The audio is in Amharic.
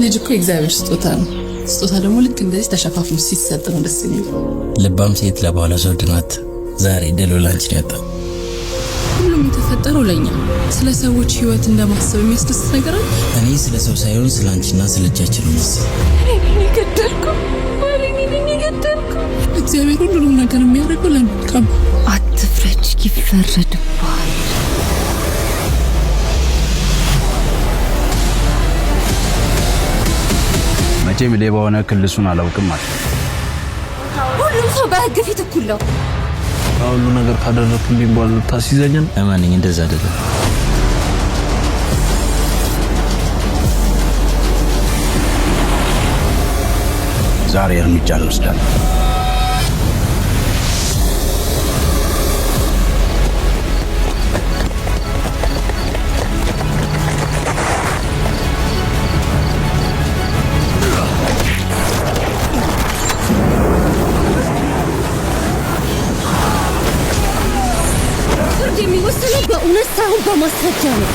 ልጅ እኮ እግዚአብሔር ስጦታ ነው። ስጦታ ደግሞ ልክ እንደዚህ ተሸፋፍኖ ሲሰጥ ነው ደስ የሚለው። ልባም ሴት ለባሏ ዘውድ ናት። ዛሬ ድሉ ላንቺ ነው ያጣው። ሁሉም የተፈጠረው ለኛ ስለ ሰዎች ህይወት እንደማሰብ የሚያስደስት ነገር አለ። እኔ ስለ ሰው ሳይሆን ስለ አንቺና ስለ እጃችን ነው መሰለኝ። እግዚአብሔር ሁሉንም ነገር የሚያደርገው ለመልካም። አትፍረድ፣ ይፈረድብሃል። መቼም ሌባ ሆነ ክልሱን አላውቅም ማለት ሁሉም ሰው በህግ ፊት እኩል ነው። ሁሉ ነገር ካደረኩልኝ በኋላ ታስይዘኛል። እማንኝ እንደዛ አይደለም። ዛሬ እርምጃ እንወስዳለን። ፍርድ የሚወሰነው በእውነት ሳይሆን በማስረጃ ነው።